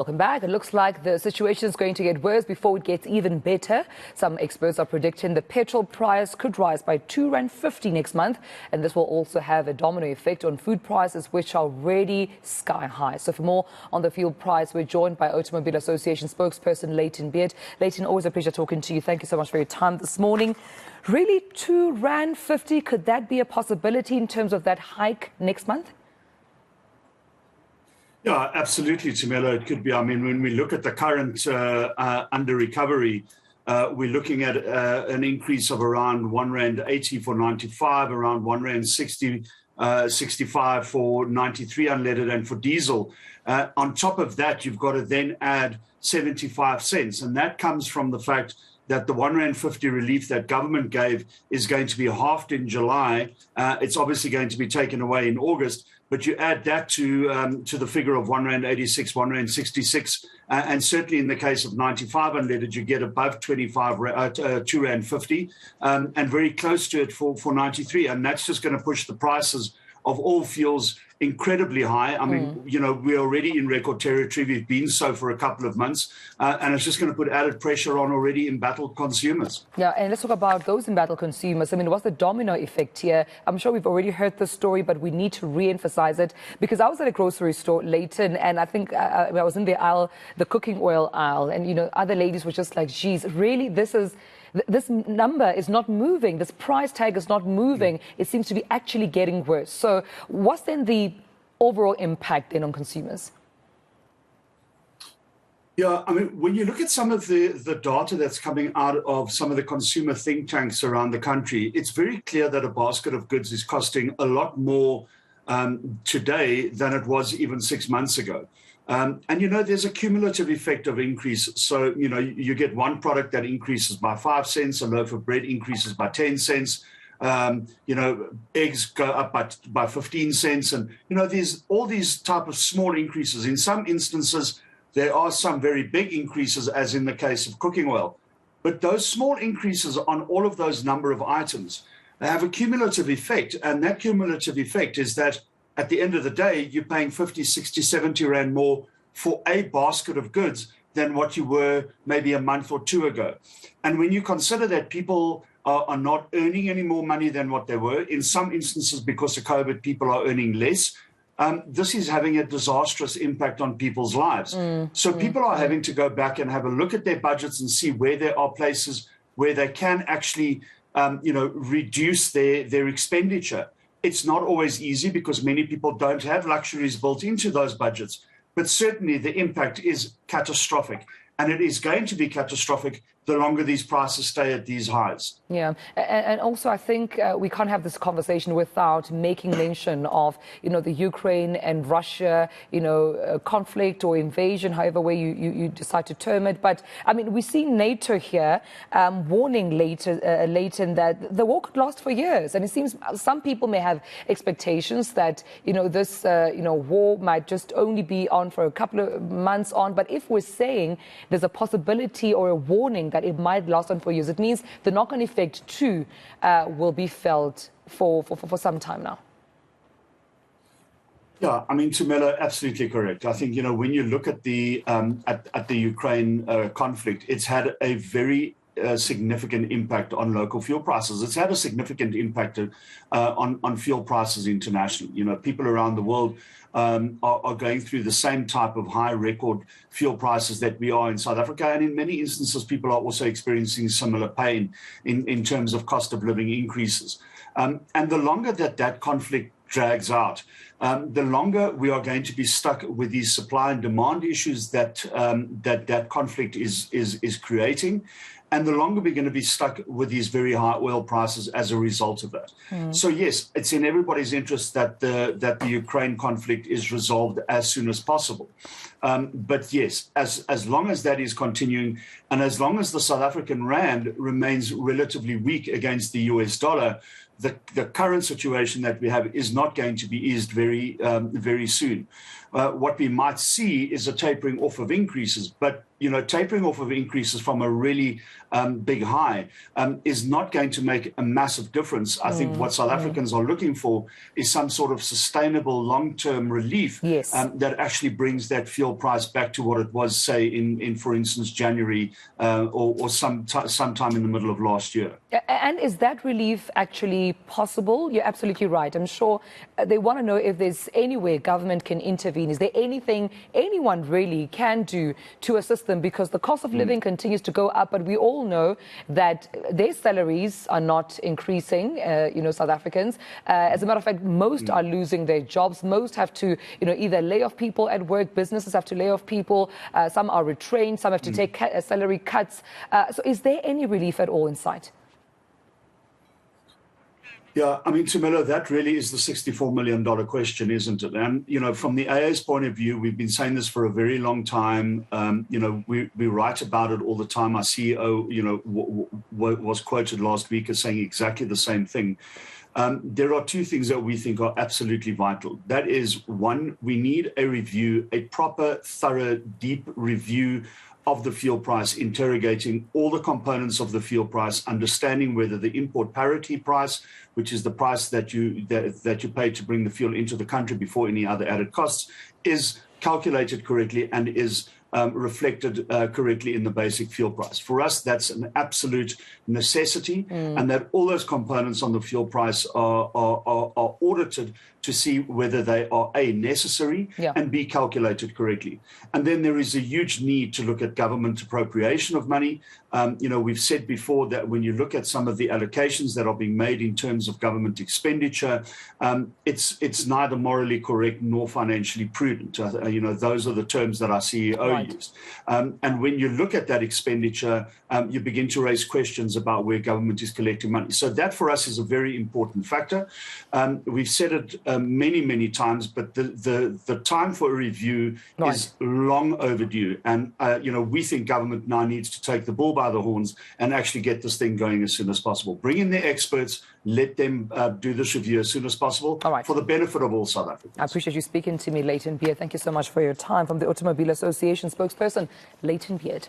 Welcome back. It looks like the situation is going to get worse before it gets even better. Some experts are predicting the petrol price could rise by R2.50 next month, and this will also have a domino effect on food prices, which are already sky high. So for more on the fuel price, we're joined by Automobile Association spokesperson Layton Beard. Layton, always a pleasure talking to you. Thank you so much for your time this morning. Really, R2.50, could that be a possibility in terms of that hike next month? Yeah, absolutely, Tamela. It could be. I mean, when we look at the current under recovery, we're looking at an increase of around R1.80 for 95, around R1.60, 65 for 93 unleaded, and for diesel. On top of that, you've got to then add 75 cents, and that comes from the fact that the R1.50 relief that government gave is going to be halved in July. It's obviously going to be taken away in August. But you add that to the figure of R1.86, R1.66, and certainly in the case of 95 unleaded, you get above R2.50, and very close to it for 93. And that's just going to push the prices of all fuels incredibly high. I mean, you know, we're already in record territory. We've been so for a couple of months, and it's just going to put added pressure on already embattled consumers. Yeah, and let's talk about those embattled consumers. I mean, what's the domino effect here? I'm sure we've already heard the story, but we need to re-emphasize it, because I was at a grocery store, Layton, and I think I was in the aisle, the cooking oil aisle, and, you know, other ladies were just like, geez, really, this number is not moving. This price tag is not moving. It seems to be actually getting worse. So what's then the overall impact then on consumers? Yeah, I mean, when you look at some of the data that's coming out of some of the consumer think tanks around the country, it's very clear that a basket of goods is costing a lot more today than it was even 6 months ago. And, you know, there's a cumulative effect of increase. So, you know, you get one product that increases by 5 cents, a loaf of bread increases by 10 cents, you know, eggs go up by 15 cents. And, you know, there's all these type of small increases. In some instances, there are some very big increases, as in the case of cooking oil. But those small increases on all of those number of items have a cumulative effect. And that cumulative effect is that at the end of the day, you're paying 50, 60, 70 Rand more for a basket of goods than what you were maybe a month or two ago. And when you consider that people are not earning any more money than what they were, in some instances because of COVID, people are earning less, this is having a disastrous impact on people's lives. So people are having to go back and have a look at their budgets and see where there are places where they can actually you know, reduce their expenditure. It's not always easy because many people don't have luxuries built into those budgets, but certainly the impact is catastrophic, and it is going to be catastrophic the longer these prices stay at these highs. Yeah, and also I think we can't have this conversation without making mention of, you know, the Ukraine and Russia, you know, conflict or invasion, however way you decide to term it. But I mean, we see NATO here warning Layton that the war could last for years, and it seems some people may have expectations that, you know, this you know, war might just only be on for a couple of months on. But if we're saying there's a possibility or a warning that it might last on for years, it means the knock-on effect too will be felt for some time now. Yeah, I mean, Tamela, absolutely correct. I think, you know, when you look at the Ukraine conflict, it's had a very significant impact on local fuel prices. It's had a significant impact on fuel prices internationally. You know, people around the world are going through the same type of high record fuel prices that we are in South Africa. And in many instances, people are also experiencing similar pain in terms of cost of living increases. And the longer that conflict drags out, the longer we are going to be stuck with these supply and demand issues that conflict is creating. And the longer we're going to be stuck with these very high oil prices as a result of that. So yes, it's in everybody's interest that the Ukraine conflict is resolved as soon as possible. But yes, as long as that is continuing, and as long as the South African rand remains relatively weak against the US dollar, the current situation that we have is not going to be eased very soon. What we might see is a tapering off of increases, but tapering off of increases from a really big high is not going to make a massive difference. I think what South Africans are looking for is some sort of sustainable long-term relief that actually brings that fuel price back to what it was, say, in for instance, January or sometime in the middle of last year. And is that relief actually possible? You're absolutely right. I'm sure they want to know if there's any way government can intervene. Is there anything anyone really can do to assist them? Because the cost of living continues to go up, but we all know that their salaries are not increasing, South Africans. As a matter of fact, most are losing their jobs. Most have to, either lay off people at work. Businesses have to lay off people. Some are retrained. Some have to take salary cuts. So is there any relief at all in sight? Yeah, I mean, Tumelo, that really is the $64 million question, isn't it? And, from the AA's point of view, we've been saying this for a very long time. We write about it all the time. Our CEO, was quoted last week as saying exactly the same thing. There are two things that we think are absolutely vital. That is, one, we need a review, a proper, thorough, deep review of the fuel price, interrogating all the components of the fuel price, understanding whether the import parity price, which is the price that you pay to bring the fuel into the country before any other added costs, is calculated correctly and is reflected correctly in the basic fuel price. For us, that's an absolute necessity, and that all those components on the fuel price are audited to see whether they are A, necessary, and B, calculated correctly. And then there is a huge need to look at government appropriation of money. We've said before that when you look at some of the allocations that are being made in terms of government expenditure, it's neither morally correct nor financially prudent. Those are the terms that our CEO used. And when you look at that expenditure, you begin to raise questions about where government is collecting money. So that for us is a very important factor. We've said it many, many times, but the time for a review is long overdue. And, we think government now needs to take the bull by the horns and actually get this thing going as soon as possible. Bring in their experts, let them do this review as soon as possible for the benefit of all South Africans. I appreciate you speaking to me, Layton Beard. Thank you so much for your time. From the Automobile Association spokesperson, Layton Beard.